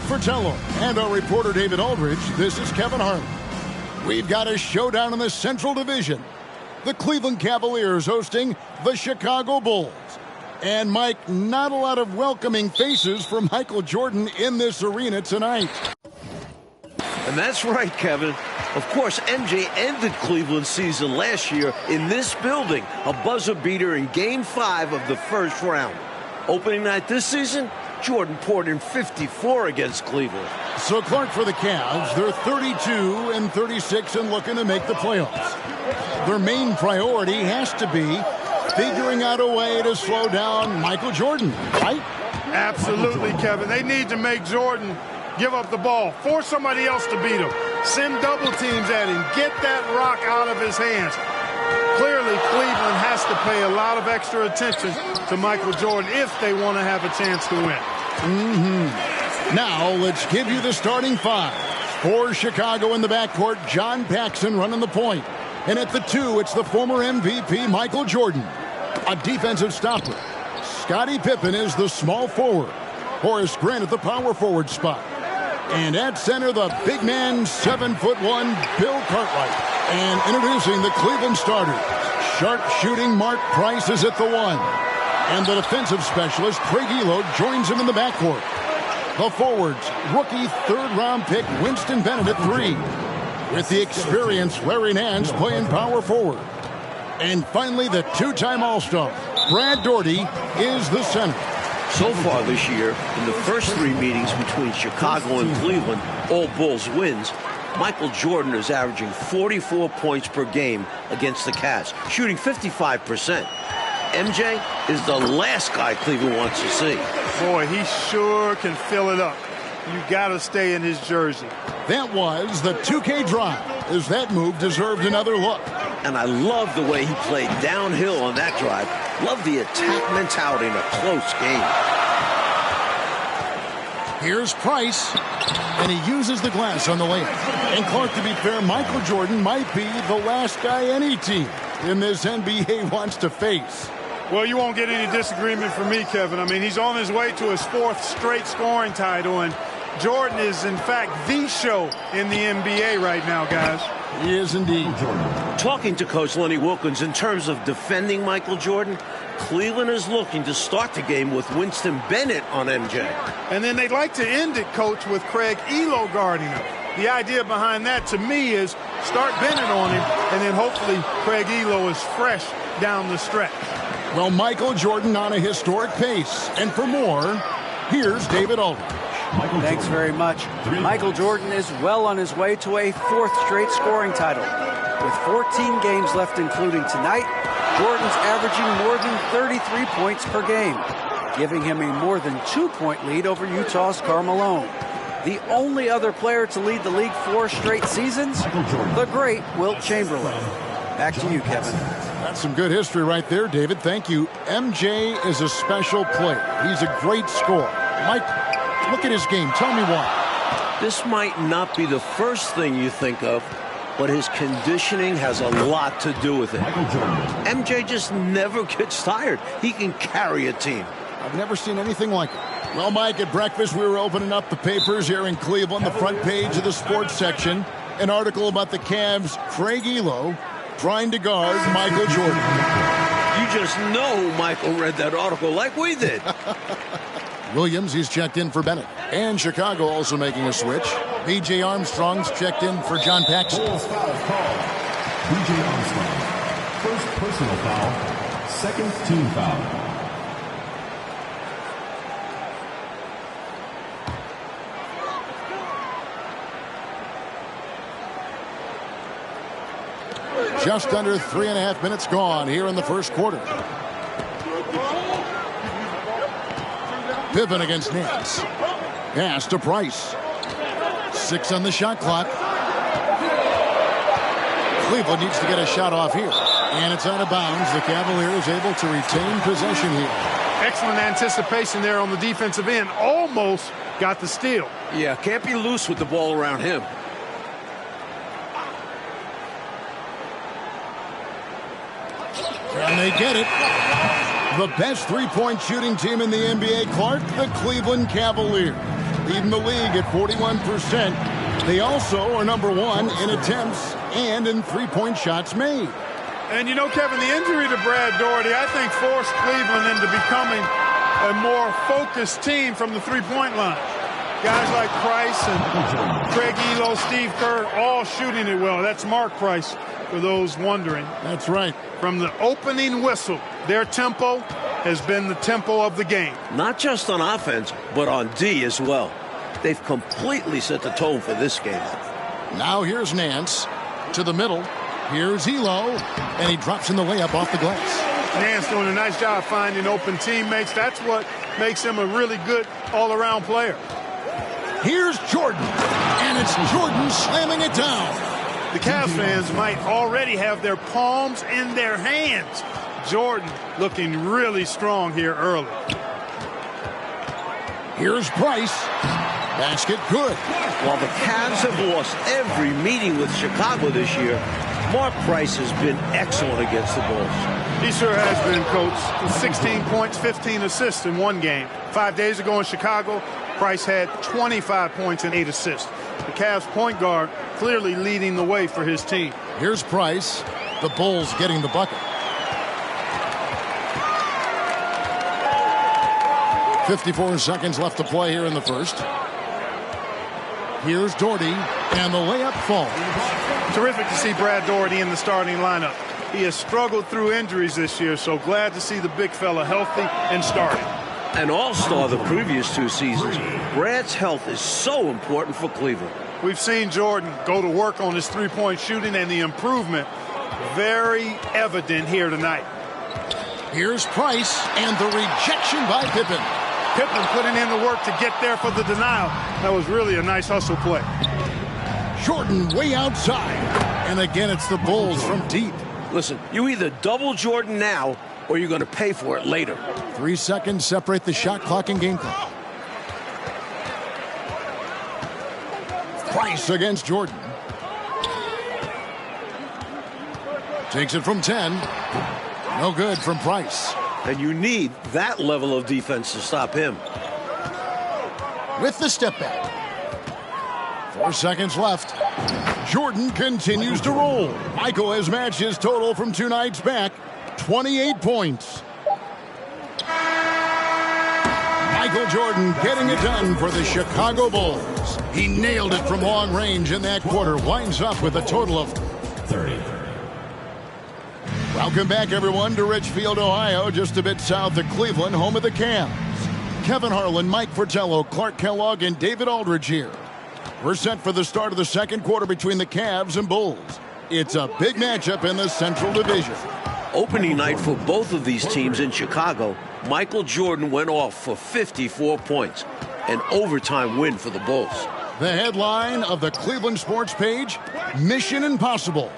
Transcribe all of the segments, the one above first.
Fratello and our reporter David Aldridge, this is Kevin Harlan. We've got a showdown in the Central Division. The Cleveland Cavaliers hosting the Chicago Bulls. And Mike, not a lot of welcoming faces for Michael Jordan in this arena tonight. And that's right, Kevin. Of course, MJ ended Cleveland's season last year in this building, a buzzer beater in Game 5 of the first round. Opening night this season, Jordan poured in 54 against Cleveland. So Clark, for the Cavs, they're 32-36 and looking to make the playoffs. Their main priority has to be figuring out a way to slow down Michael Jordan, right? Absolutely, Kevin. They need to make Jordan give up the ball, force somebody else to beat him, send double teams at him, get that rock out of his hands. Clearly, Cleveland has to pay a lot of extra attention to Michael Jordan if they want to have a chance to win. Now, let's give you the starting five. For Chicago in the backcourt, John Paxson running the point. And at the 2, it's the former MVP, Michael Jordan. A defensive stopper. Scottie Pippen is the small forward. Horace Grant at the power forward spot. And at center, the big man, 7'1", Bill Cartwright. And introducing the Cleveland starters. Sharp-shooting Mark Price is at the 1. And the defensive specialist, Craig Elo, joins him in the backcourt. The forwards, rookie third-round pick Winston Bennett at 3. With the experienced Larry Nance playing power forward. And finally, the two-time All-Star, Brad Daugherty, is the center. So far this year, in the first 3 meetings between Chicago and Cleveland, all Bulls wins, Michael Jordan is averaging 44 points per game against the Cavs, shooting 55%. MJ is the last guy Cleveland wants to see. Boy, he sure can fill it up. You got to stay in his jersey. That was the 2K drive, as that move deserved another look. And I love the way he played downhill on that drive. Love the attack mentality in a close game. Here's Price, and he uses the glass on the layup. And Clark, to be fair, Michael Jordan might be the last guy any team in this NBA wants to face. Well, you won't get any disagreement from me, Kevin. I mean, he's on his way to his 4th straight scoring title, and Jordan is, in fact, the show in the NBA right now, guys. He is indeed. Talking to Coach Lenny Wilkins in terms of defending Michael Jordan, Cleveland is looking to start the game with Winston Bennett on MJ. And then they'd like to end it, Coach, with Craig Elo guarding him. The idea behind that, to me, is start Bennett on him, and then hopefully Craig Elo is fresh down the stretch. Well, Michael Jordan on a historic pace. And for more, here's David Aldridge. Thanks very much. Michael Jordan is well on his way to a 4th straight scoring title. With 14 games left, including tonight, Jordan's averaging more than 33 points per game, giving him a more than 2-point lead over Utah's Karl Malone. The only other player to lead the league 4 straight seasons, the great Wilt Chamberlain. Back to you, Kevin. That's some good history right there, David. Thank you. MJ is a special player. He's a great scorer. Mike, look at his game. Tell me why. This might not be the first thing you think of, but his conditioning has a lot to do with it. MJ just never gets tired. He can carry a team. I've never seen anything like it. Well, Mike, at breakfast, we were opening up the papers here in Cleveland, the front page of the sports section. An article about the Cavs' Craig Elo trying to guard Michael Jordan. You just know Michael read that article like we did. Williams, he's checked in for Bennett. And Chicago also making a switch. B.J. Armstrong's checked in for John Paxson. Bulls foul called. B.J. Armstrong. First personal foul. Second team foul. Just under 3.5 minutes gone here in the first quarter. Pippen against Nance. Pass to Price. 6 on the shot clock. Cleveland needs to get a shot off here. And it's out of bounds. The Cavaliers able to retain possession here. Excellent anticipation there on the defensive end. Almost got the steal. Yeah, can't be loose with the ball around him. And they get it. The best three-point shooting team in the NBA, Clark, the Cleveland Cavaliers. leading the league at 41%. They also are number 1 in attempts and in three-point shots made. And you know, Kevin, the injury to Brad Daugherty, I think, forced Cleveland into becoming a more focused team from the three-point line. Guys like Price and Craig Elo, Steve Kerr, all shooting it well. That's Mark Price, for those wondering. That's right. From the opening whistle, their tempo has been the tempo of the game. Not just on offense, but on D as well. They've completely set the tone for this game. Now here's Nance to the middle. Here's Elo, and he drops in the layup off the glass. Nance doing a nice job finding open teammates. That's what makes him a really good all-around player. Here's Jordan, and it's Jordan slamming it down. The Cavs fans might already have their palms in their hands. Jordan looking really strong here early. Here's Price. Basket good. While the Cavs have lost every meeting with Chicago this year, Mark Price has been excellent against the Bulls. He sure has been, Coach. 16 points, 15 assists in one game. 5 days ago in Chicago, Price had 25 points and 8 assists. The Cavs point guard clearly leading the way for his team. Here's Price. The Bulls getting the bucket. 54 seconds left to play here in the first. Here's Daugherty, and the layup falls. Terrific to see Brad Daugherty in the starting lineup. He has struggled through injuries this year, so glad to see the big fella healthy and starting. An all-star the previous 2 seasons, Brad's health is so important for Cleveland. We've seen Jordan go to work on his three-point shooting, and the improvement very evident here tonight. Here's Price, and the rejection by Pippen. Pippen putting in the work to get there for the denial. That was really a nice hustle play. Jordan way outside. And again, it's the Bulls from deep. Listen, you either double Jordan now or you're going to pay for it later. 3 seconds separate the shot clock and game clock. Price against Jordan. Takes it from 10. No good from Price. And you need that level of defense to stop him. With the step back. 4 seconds left. Jordan continues to roll. Michael has matched his total from 2 nights back. 28 points. Michael Jordan getting it done for the Chicago Bulls. He nailed it from long range in that quarter. Winds up with a total of 30. Welcome back, everyone, to Richfield, Ohio, just a bit south of Cleveland, home of the Cavs. Kevin Harlan, Mike Fratello, Clark Kellogg, and David Aldridge here. We're set for the start of the second quarter between the Cavs and Bulls. It's a big matchup in the Central Division. Opening night for both of these teams in Chicago, Michael Jordan went off for 54 points. An overtime win for the Bulls. The headline of the Cleveland Sports page, Mission Impossible.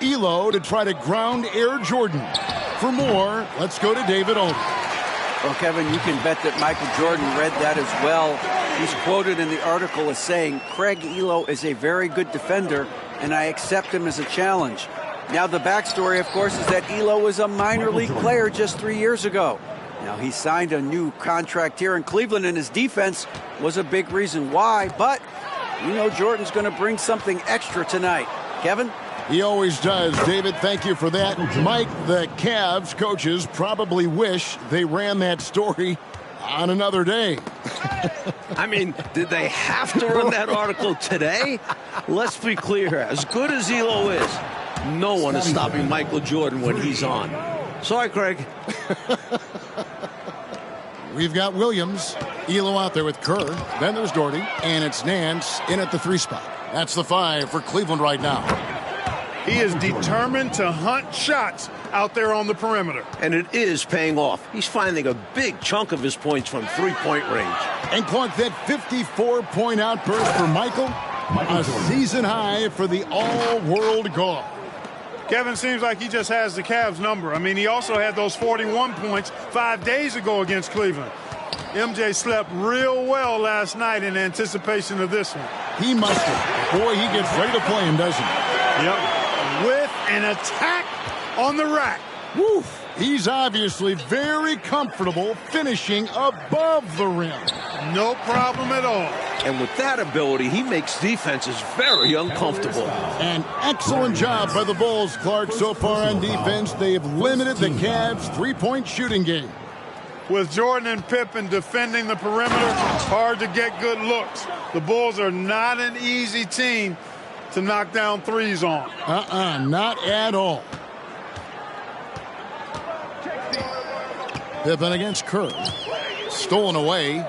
Elo to try to ground Air Jordan. For more, let's go to David Aldridge. Well, Kevin, you can bet that Michael Jordan read that as well. He's quoted in the article as saying, Craig Elo is a very good defender, and I accept him as a challenge. Now, the backstory, of course, is that Elo was a minor league player just 3 years ago. Now, he signed a new contract here in Cleveland, and his defense was a big reason why. But you know Jordan's going to bring something extra tonight. Kevin? He always does. David, thank you for that. Mike, the Cavs coaches probably wish they ran that story on another day. I mean, did they have to run that article today? Let's be clear. As good as Elo is, no one is stopping Michael Jordan when he's on. Sorry, Craig. We've got Williams, Elo out there with Kerr. Then there's Daugherty, and it's Nance in at the 3 spot. That's the 5 for Cleveland right now. He is determined to hunt shots out there on the perimeter. And it is paying off. He's finding a big chunk of his points from three-point range. And Clark, that 54-point outburst for Michael, a season high for the all-world guard. Kevin seems like he just has the Cavs number. I mean, he also had those 41 points 5 days ago against Cleveland. MJ slept real well last night in anticipation of this one. He must have. Boy, he gets ready to play him, doesn't he? Yep. With an attack on the rack. Woo. He's obviously very comfortable finishing above the rim. No problem at all. And with that ability, he makes defenses very uncomfortable. An excellent job by the Bulls, Clark, so far on defense. They've limited the Cavs' three-point shooting game. With Jordan and Pippen defending the perimeter, it's hard to get good looks. The Bulls are not an easy team to knock down threes on. Not at all. Pippen against Kerr. Stolen away.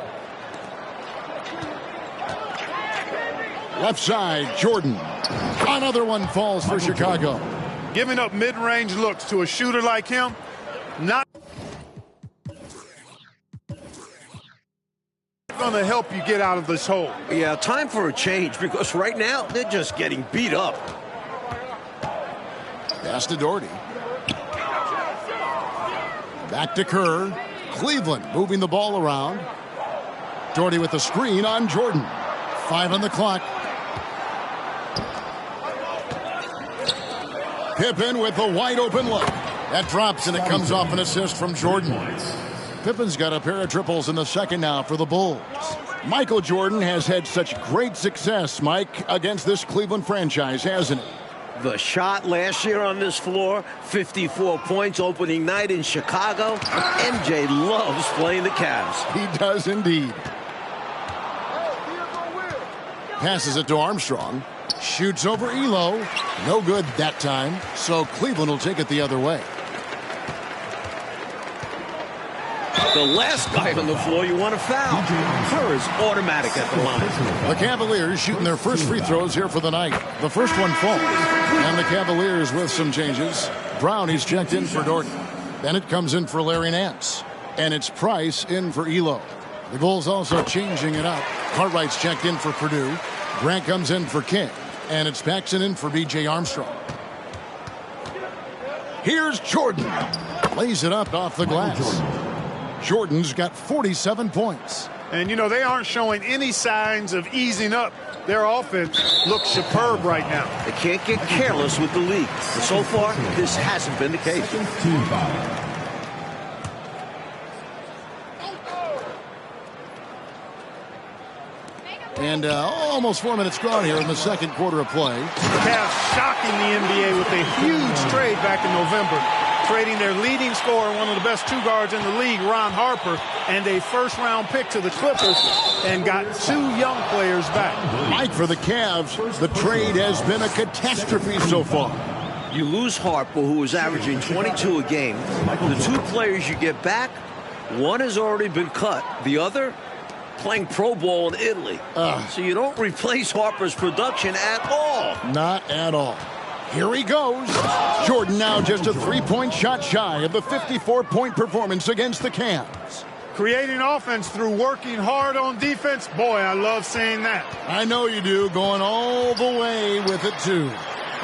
Left side, Jordan. Another one falls for Chicago. Giving up mid-range looks to a shooter like him, not going to help you get out of this hole. Yeah, time for a change because right now they're just getting beat up. Pass to Doherty. Back to Kerr. Cleveland moving the ball around. Doherty with the screen on Jordan. 5 on the clock. Pippen with a wide open look. That drops and it comes off an assist from Jordan. Pippen's got a pair of triples in the second now for the Bulls. Michael Jordan has had such great success, Mike, against this Cleveland franchise, hasn't he? The shot last year on this floor, 54 points opening night in Chicago. MJ loves playing the Cavs. He does indeed. Passes it to Armstrong. Shoots over Elo. No good that time, so Cleveland will take it the other way. The last guy on the floor you want to foul. Kerr is automatic at the line. The Cavaliers shooting their first free throws here for the night. The first one falls. And the Cavaliers with some changes. Brown, he's checked in for Dorton. Bennett comes in for Larry Nance. And it's Price in for Elo. The Bulls also changing it up. Cartwright's checked in for Purdue. Grant comes in for King. And it's Paxson in for B.J. Armstrong. Here's Jordan. Lays it up off the glass. Jordan's got 47 points. And, you know, they aren't showing any signs of easing up. Their offense looks superb right now. They can't get careless with the league. But so far, this hasn't been the case. And almost 4 minutes gone here in the second quarter of play. The Cavs shocking the NBA with a huge trade back in November, trading their leading scorer, one of the best two guards in the league, Ron Harper, and a first-round pick to the Clippers, and got 2 young players back. Mike, for the Cavs, the trade has been a catastrophe so far. You lose Harper, who is averaging 22 a game. The 2 players you get back, one has already been cut. The other, playing pro ball in Italy. So you don't replace Harper's production at all. Not at all. Here he goes. Jordan now just a 3-point shot shy of the 54-point performance against the Cavs. Creating offense through working hard on defense. Boy, I love seeing that. I know you do. Going all the way with it, too.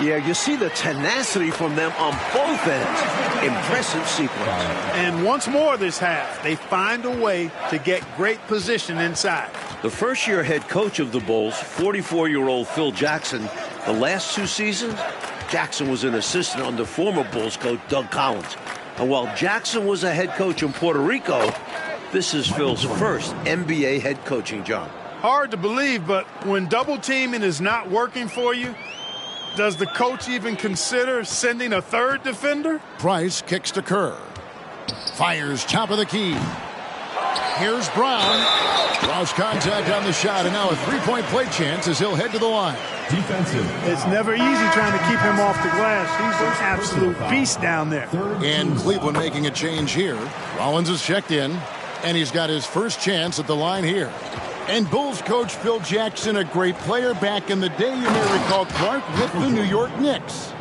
Yeah, you see the tenacity from them on both ends. Impressive sequence. And once more this half, they find a way to get great position inside. The first-year head coach of the Bulls, 44-year-old Phil Jackson, the last 2 seasons, Jackson was an assistant under former Bulls coach Doug Collins. And while Jackson was a head coach in Puerto Rico, this is Phil's first NBA head coaching job. Hard to believe, but when double teaming is not working for you, does the coach even consider sending a third defender? Price kicks to Kerr. Fires top of the key. Here's Brown. Lost contact on the shot, and now a 3-point play chance as he'll head to the line. Defensive. It's never easy trying to keep him off the glass. He's an absolute beast down there. And Cleveland making a change here. Rollins is checked in, and he's got his first chance at the line here. And Bulls coach Phil Jackson, a great player back in the day, you may recall, Clark, with the New York Knicks.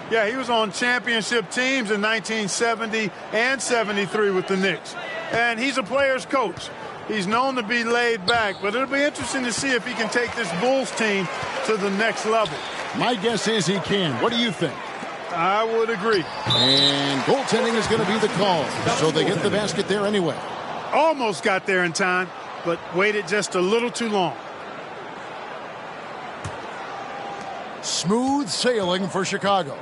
Yeah, he was on championship teams in 1970 and 73 with the Knicks. And he's a player's coach. He's known to be laid back, but it'll be interesting to see if he can take this Bulls team to the next level. My guess is he can. What do you think? I would agree. And goaltending is going to be the call, so they get the basket there anyway. Almost got there in time, but waited just a little too long. Smooth sailing for Chicago.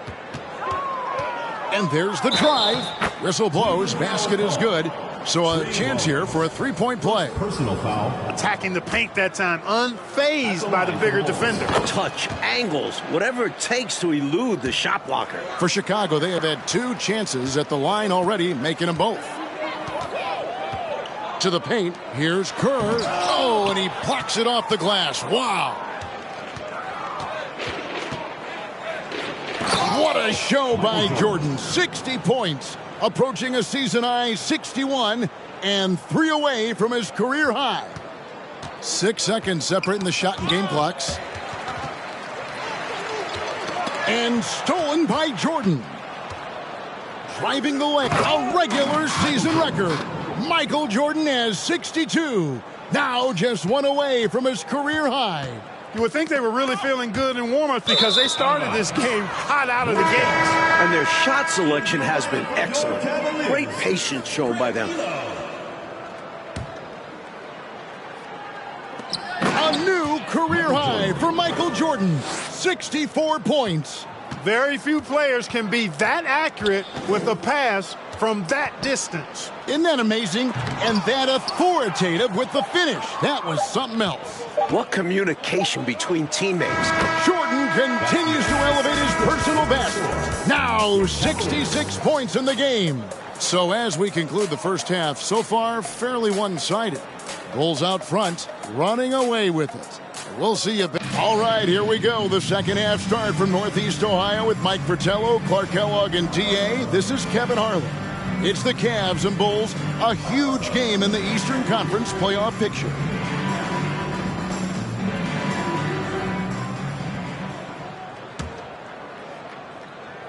And there's the drive. Whistle blows. Basket is good. So a chance here for a three-point play. Personal foul. Attacking the paint that time, unfazed by the bigger defender. Touch, angles, whatever it takes to elude the shot blocker. For Chicago, they have had 2 chances at the line already, making them both. To the paint, here's Kerr. Oh, and he plucks it off the glass. Wow. What a show by Jordan. 60 points, approaching a season-high 61, and 3 away from his career high. 6 seconds separating the shot and game clocks. And stolen by Jordan. Driving the leg, a regular season record. Michael Jordan has 62. Now just 1 away from his career high. You would think they were really feeling good in warm-ups because they started this game hot out of the gates. And their shot selection has been excellent. Great patience shown by them. A new career high for Michael Jordan. 64 points. Very few players can be that accurate with a pass from that distance. Isn't that amazing? And that authoritative with the finish. That was something else. What communication between teammates. Jordan continues to elevate his personal best. Now 66 points in the game. So as we conclude the first half, so far fairly one-sided. Bulls out front, running away with it. We'll see you. All right, here we go. The second half start from Northeast Ohio with Mike Fratello, Clark Kellogg, and TA. This is Kevin Harlan. It's the Cavs and Bulls, a huge game in the Eastern Conference playoff picture.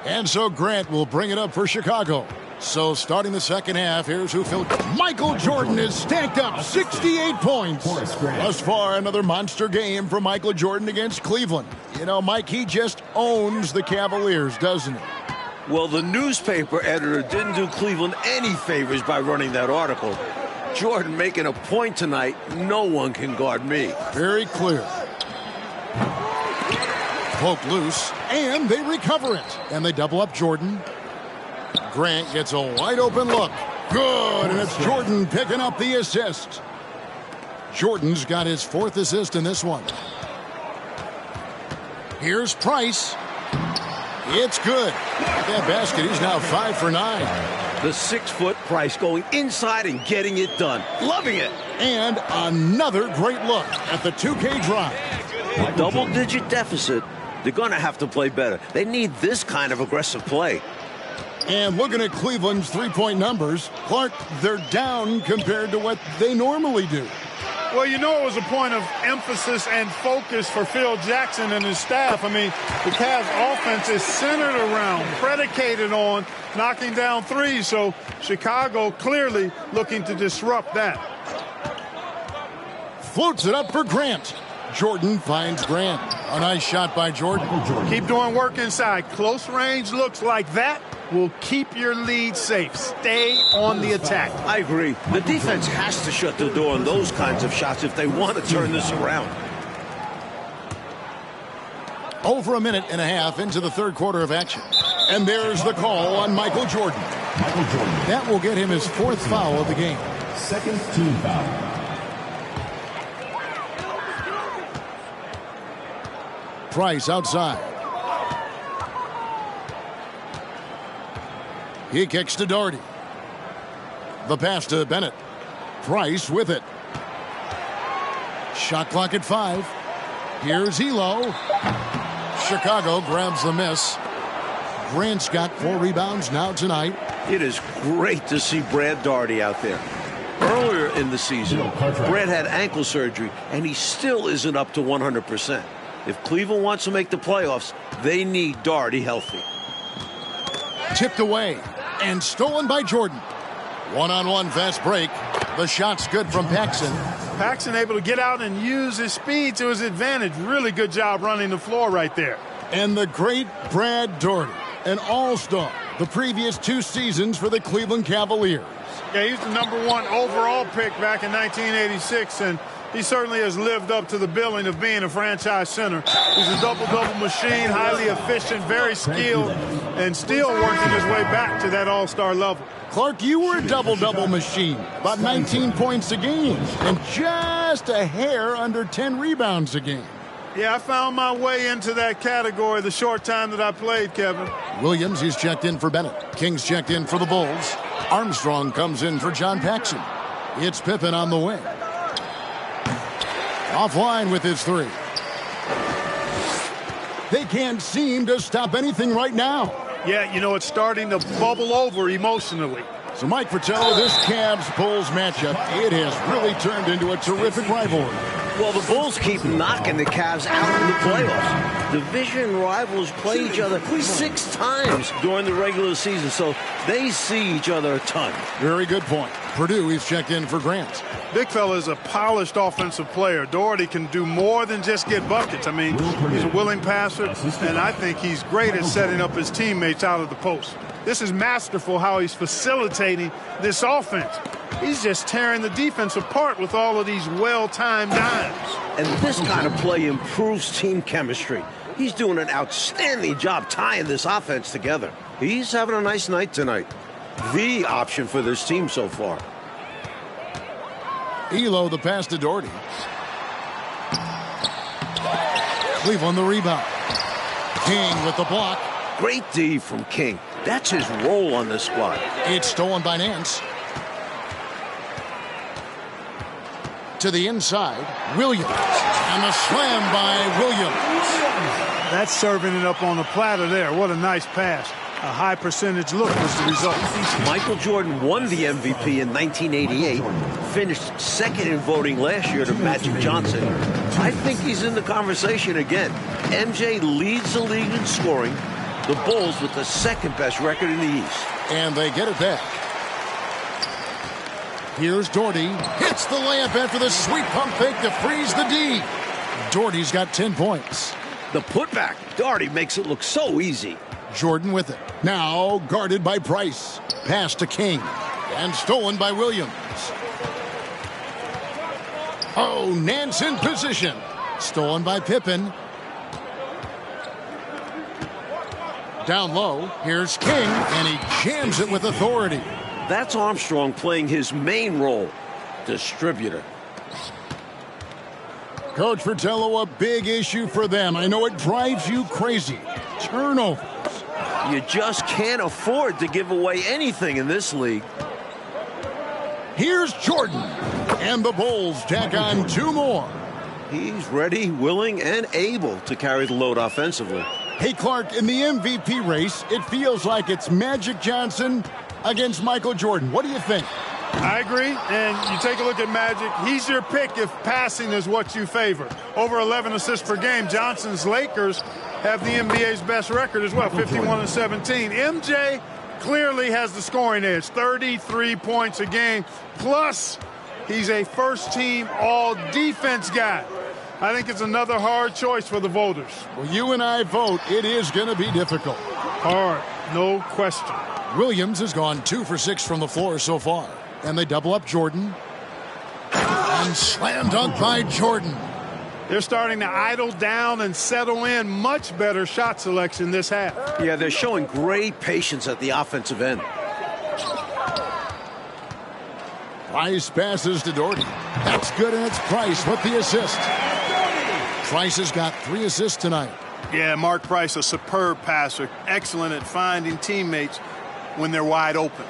And so Grant will bring it up for Chicago. So starting the second half, here's who filled. Michael Jordan is stacked up 68 points. Thus far, another monster game for Michael Jordan against Cleveland. You know, Mike, he just owns the Cavaliers, doesn't he? Well, the newspaper editor didn't do Cleveland any favors by running that article. Jordan making a point tonight, no one can guard me. Very clear. Poke loose, and they recover it. And they double up Jordan. Grant gets a wide open look. Good, and it's Jordan picking up the assist. Jordan's got his 4th assist in this one. Here's Price. It's good. That basket, he's now 5 for 9. The 6-foot Price going inside and getting it done. Loving it. And another great look at the 2K drive. A double-digit deficit. They're going to have to play better. They need this kind of aggressive play. And looking at Cleveland's three-point numbers, Clark, they're down compared to what they normally do. Well, you know, it was a point of emphasis and focus for Phil Jackson and his staff. I mean, the Cavs offense is centered around, predicated on knocking down threes. So Chicago clearly looking to disrupt that. Floats it up for Grant. Jordan finds Grant. A nice shot by Jordan. Keep doing work inside. Close range looks like that will keep your lead safe. Stay on the attack. I agree. The defense has to shut the door on those kinds of shots if they want to turn this around. Over a minute and a half into the third quarter of action. And there's the call on Michael Jordan. That will get him his 4th foul of the game. 2nd team foul. Price outside. He kicks to Doherty. The pass to Bennett. Price with it. Shot clock at 5. Here's Elo. Chicago grabs the miss. Grant's got 4 rebounds now tonight. It is great to see Brad Doherty out there. Earlier in the season, Brad had ankle surgery, and he still isn't up to 100%. If Cleveland wants to make the playoffs, they need Doherty healthy. Tipped away and stolen by Jordan. One-on-one fast break. The shot's good from Paxson. Paxson able to get out and use his speed to his advantage. Really good job running the floor right there. And the great Brad Doherty, an all-star the previous 2 seasons for the Cleveland Cavaliers. Yeah, he's the #1 overall pick back in 1986, and He certainly has lived up to the billing of being a franchise center. He's a double-double machine, highly efficient, very skilled, and still working his way back to that all-star level. Clark, you were a double-double machine, about 19 points a game, and just a hair under 10 rebounds a game. Yeah, I found my way into that category the short time that I played, Kevin. Williams is checked in for Bennett. King's checked in for the Bulls. Armstrong comes in for John Paxson. It's Pippen on the wing. Offline with his three. They can't seem to stop anything right now. Yeah, you know, it's starting to bubble over emotionally. So, Mike Fratello, this Cavs-Bulls matchup, it has really turned into a terrific rivalry. Well, the Bulls keep knocking the Cavs out in the playoffs. Division rivals play each other 6 times during the regular season, so they see each other a ton. Very good point. Purdue, he's checked in for Grant. Big fella is a polished offensive player. Doherty can do more than just get buckets. I mean, he's a willing passer, and I think he's great at setting up his teammates out of the post. This is masterful how he's facilitating this offense. He's just tearing the defense apart with all of these well-timed dimes. And this kind of play improves team chemistry. He's doing an outstanding job tying this offense together. He's having a nice night tonight. The option for this team so far. Elo, the pass to Doherty. Cleveland the rebound. King with the block. Great D from King. That's his role on this squad. It's stolen by Nance. To the inside, Williams. And the slam by Williams. That's serving it up on the platter there. What a nice pass. A high percentage look was the result. Michael Jordan won the MVP in 1988, finished second in voting last year to Magic Johnson. I think he's in the conversation again. MJ leads the league in scoring. The Bulls with the second best record in the East. And they get it back. Here's Doherty. Hits the layup after the sweet pump fake to freeze the D. Doherty's got 10 points. The putback. Doherty makes it look so easy. Jordan with it. Now guarded by Price. Pass to King. And stolen by Williams. Oh, Nance in position. Stolen by Pippen. Down low. Here's King. And he jams it with authority. That's Armstrong playing his main role. Distributor. Coach Fratello, a big issue for them. I know it drives you crazy. Turnovers. You just can't afford to give away anything in this league. Here's Jordan. And the Bulls tack on 2 more. He's ready, willing, and able to carry the load offensively. Hey, Clark, in the MVP race, it feels like it's Magic Johnson against Michael Jordan. What do you think? I agree, and you take a look at Magic. He's your pick if passing is what you favor. Over 11 assists per game. Johnson's Lakers have the NBA's best record as well, 51-17. MJ clearly has the scoring edge, 33 points a game. Plus, he's a first-team all-defense guy. I think it's another hard choice for the voters. Well, you and I vote it is going to be difficult. Hard, no question. Williams has gone 2 for 6 from the floor so far. And they double up Jordan. And slam dunk by Jordan. They're starting to idle down and settle in. Much better shot selection this half. Yeah, they're showing great patience at the offensive end. Price passes to Doherty. That's good, and it's Price with the assist. Price has got 3 assists tonight. Yeah, Mark Price, a superb passer. Excellent at finding teammates when they're wide open.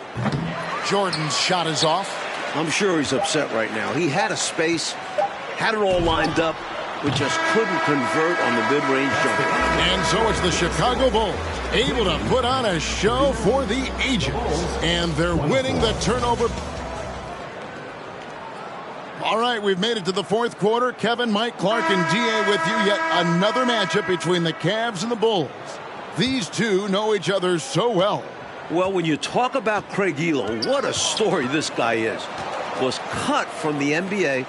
Jordan's shot is off. I'm sure he's upset right now. He had a space, had it all lined up, but just couldn't convert on the mid-range jumper. And so it's the Chicago Bulls able to put on a show for the ages. And they're winning the turnover. All right, we've made it to the 4th quarter. Kevin, Mike, Clark, and D.A. with you. Yet another matchup between the Cavs and the Bulls. These two know each other so well. Well, when you talk about Craig Elo, what a story this guy is. Was cut from the NBA,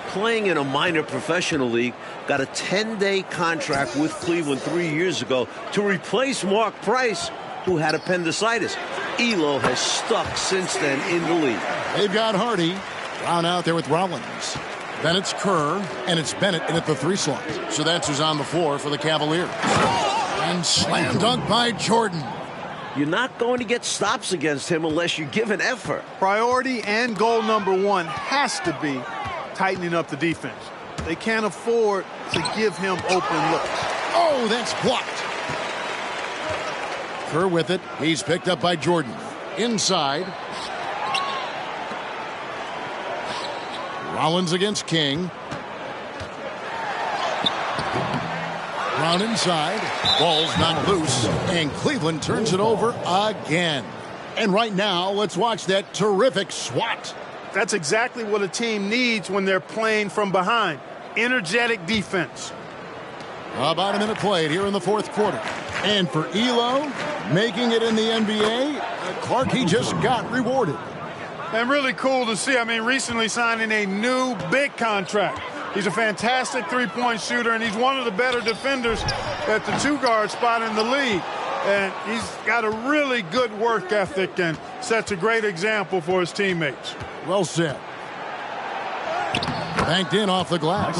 playing in a minor professional league, got a 10-day contract with Cleveland 3 years ago to replace Mark Price, who had appendicitis. Elo has stuck since then in the league. They've got Hardy. Brown out there with Rollins. Then it's Kerr, and it's Bennett in at the 3 slot. So that's who's on the floor for the Cavaliers. And slam dunk by Jordan. You're not going to get stops against him unless you give an effort. Priority and goal number 1 has to be tightening up the defense. They can't afford to give him open looks. Oh, that's blocked. Kerr with it. He's picked up by Jordan. Inside. Rollins against King. Brown inside. Ball's not loose. And Cleveland turns it over again. And right now, let's watch that terrific swat. That's exactly what a team needs when they're playing from behind. Energetic defense. About a minute played here in the 4th quarter. And for Elo, making it in the NBA, Clark, he just got rewarded. And really cool to see. I mean, recently signing a new big contract. He's a fantastic three-point shooter, and he's one of the better defenders at the 2-guard spot in the league. And he's got a really good work ethic and sets a great example for his teammates. Well said. Banked in off the glass.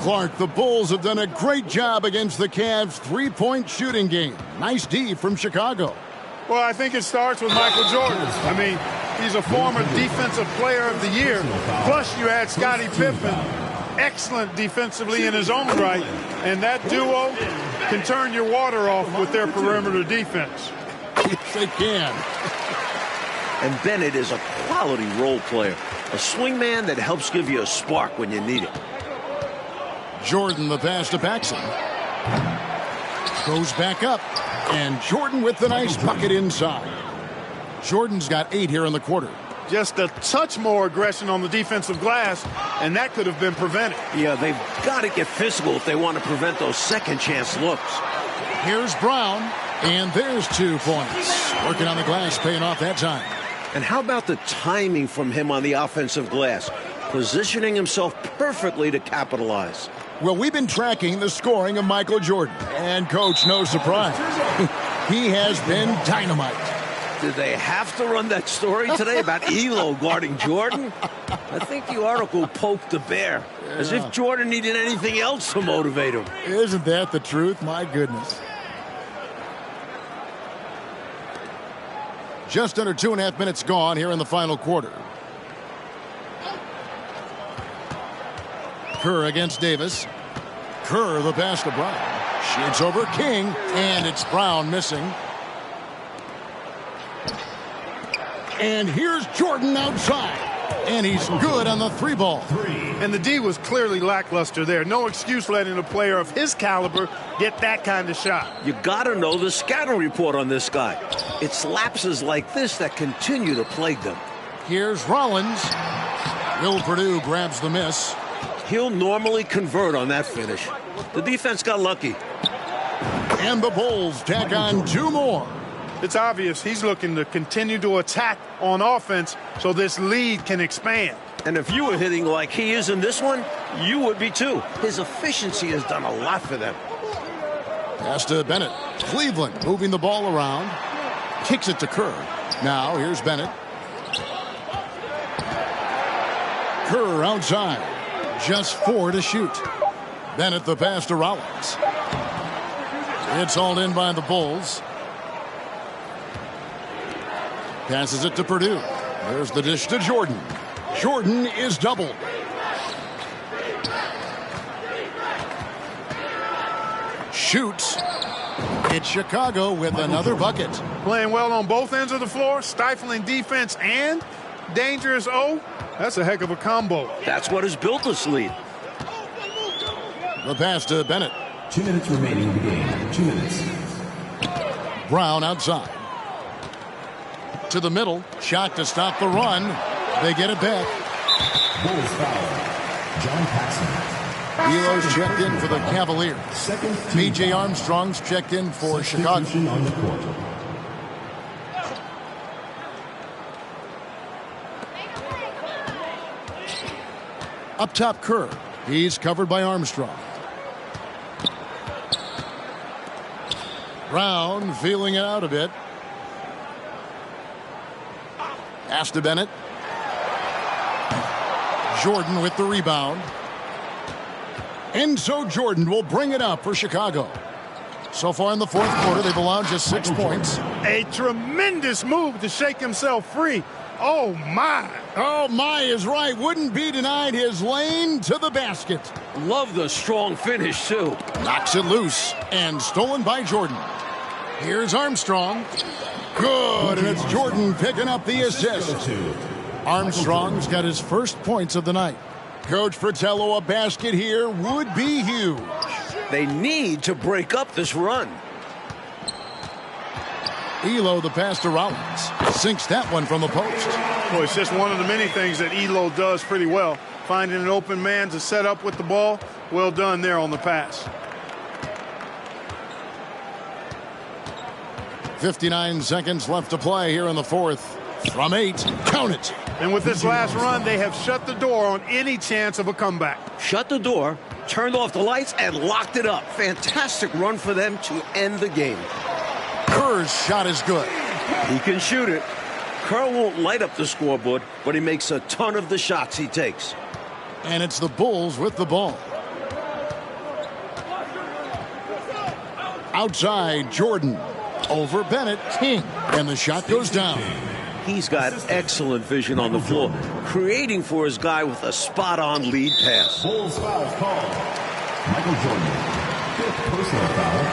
Clark, the Bulls have done a great job against the Cavs' 3-point shooting game. Nice D from Chicago. Well, I think it starts with Michael Jordan. I mean, he's a former Defensive Player of the Year. Plus, you add Scottie Pippen, excellent defensively in his own right. And that duo can turn your water off with their perimeter defense. Yes, they can. And Bennett is a quality role player. A swingman that helps give you a spark when you need it. Jordan, the pass to Paxson. Goes back up. And Jordan with the nice bucket inside. Jordan's got 8 here in the quarter. Just a touch more aggression on the defensive glass, and that could have been prevented. Yeah, they've got to get physical if they want to prevent those second-chance looks. Here's Brown, and there's 2 points. Working on the glass, paying off that time. And how about the timing from him on the offensive glass? Positioning himself perfectly to capitalize. Well, we've been tracking the scoring of Michael Jordan. And, Coach, no surprise. He has been dynamite. Did they have to run that story today about Elo guarding Jordan? I think the article poked the bear, as if Jordan needed anything else to motivate him. Isn't that the truth? My goodness. Just under 2.5 minutes gone here in the final quarter. Kerr against Davis. Kerr, the pass to Brown. Shoots over King, and it's Brown missing. And here's Jordan outside. And he's good on the 3-ball. And the D was clearly lackluster there. No excuse letting a player of his caliber get that kind of shot. You got to know the scouting report on this guy. It's lapses like this that continue to plague them. Here's Rollins. Will Purdue grabs the miss. He'll normally convert on that finish. The defense got lucky. And the Bulls tack on 2 more. It's obvious he's looking to continue to attack on offense so this lead can expand. And if you were hitting like he is in this one, you would be too. His efficiency has done a lot for them. Pass to Bennett. Cleveland moving the ball around. Kicks it to Kerr. Now here's Bennett. Kerr outside. Just 4 to shoot. Bennett the pass to Rollins. It's hauled in by the Bulls. Passes it to Purdue. There's the dish to Jordan. Jordan is doubled. Shoots. It's Chicago with another bucket. Playing well on both ends of the floor, stifling defense and dangerous O. That's a heck of a combo. That's what has built this lead. The pass to Bennett. 2 minutes remaining in the game. 2 minutes. Brown outside. To the middle. Shot to stop the run. They get it back. Bulls foul. John Paxson. Elo's checked in for the Cavaliers. Second. B.J. Armstrong's checked in for Chicago. On the court. Up top, Kerr. He's covered by Armstrong. Brown feeling it out a bit. Pass to Bennett. Jordan with the rebound. And so Jordan will bring it up for Chicago. So far in the fourth quarter, they've allowed just 6 points. A tremendous move to shake himself free. Oh, my. Oh, my is right. Wouldn't be denied his lane to the basket. Love the strong finish, too. Knocks it loose and stolen by Jordan. Here's Armstrong. Good, and it's Jordan picking up the assist. Armstrong's got his first points of the night. Coach Fratello, a basket here would be huge. They need to break up this run. Elo, the pass to Rollins, sinks that one from the post. Well, it's just one of the many things that Elo does pretty well. Finding an open man to set up with the ball. Well done there on the pass. 59 seconds left to play here in the fourth. From 8, count it. And with this last run, they have shut the door on any chance of a comeback. Shut the door, turned off the lights, and locked it up. Fantastic run for them to end the game. Kerr's shot is good. He can shoot it. Kerr won't light up the scoreboard, but he makes a ton of the shots he takes. And it's the Bulls with the ball. Outside, Jordan. Over Bennett, King. And the shot goes down. He's got excellent vision on the floor, creating for his guy with a spot-on lead pass. Bulls foul called. Michael Jordan. 5th personal foul.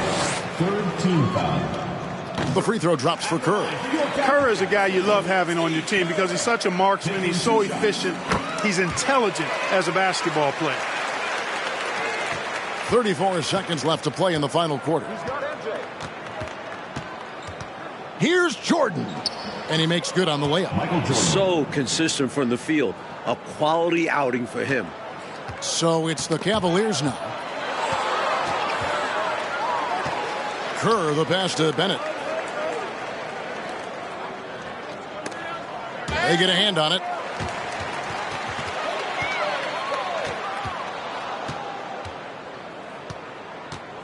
3rd team foul. The free throw drops for Kerr. Kerr is a guy you love having on your team because he's such a marksman. He's so efficient. He's intelligent as a basketball player. 34 seconds left to play in the final quarter. Here's Jordan. And he makes good on the layup. So consistent from the field. A quality outing for him. So it's the Cavaliers now. Kerr, the pass to Bennett. They get a hand on it.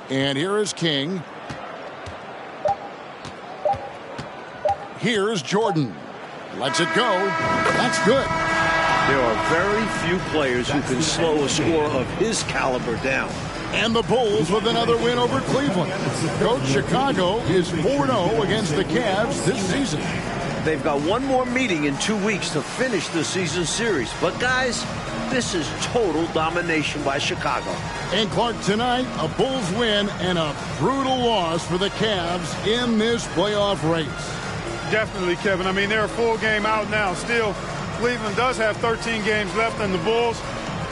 And here is King. Here's Jordan. Lets it go. That's good. There are very few players who can slow a score of his caliber down. And the Bulls with another win over Cleveland. Coach Chicago is 4-0 against the Cavs this season. They've got one more meeting in 2 weeks to finish the season series. But guys, this is total domination by Chicago. And Clark, tonight, a Bulls win and a brutal loss for the Cavs in this playoff race. Definitely, Kevin. I mean, they're a full game out now. Still, Cleveland does have 13 games left, and the Bulls,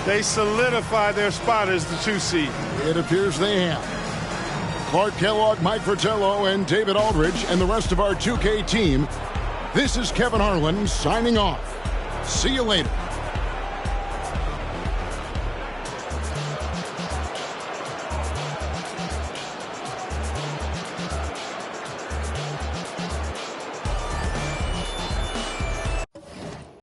they solidify their spot as the 2 seed. It appears they have. Clark Kellogg, Mike Fratello, and David Aldridge, and the rest of our 2K team. This is Kevin Harlan signing off. See you later.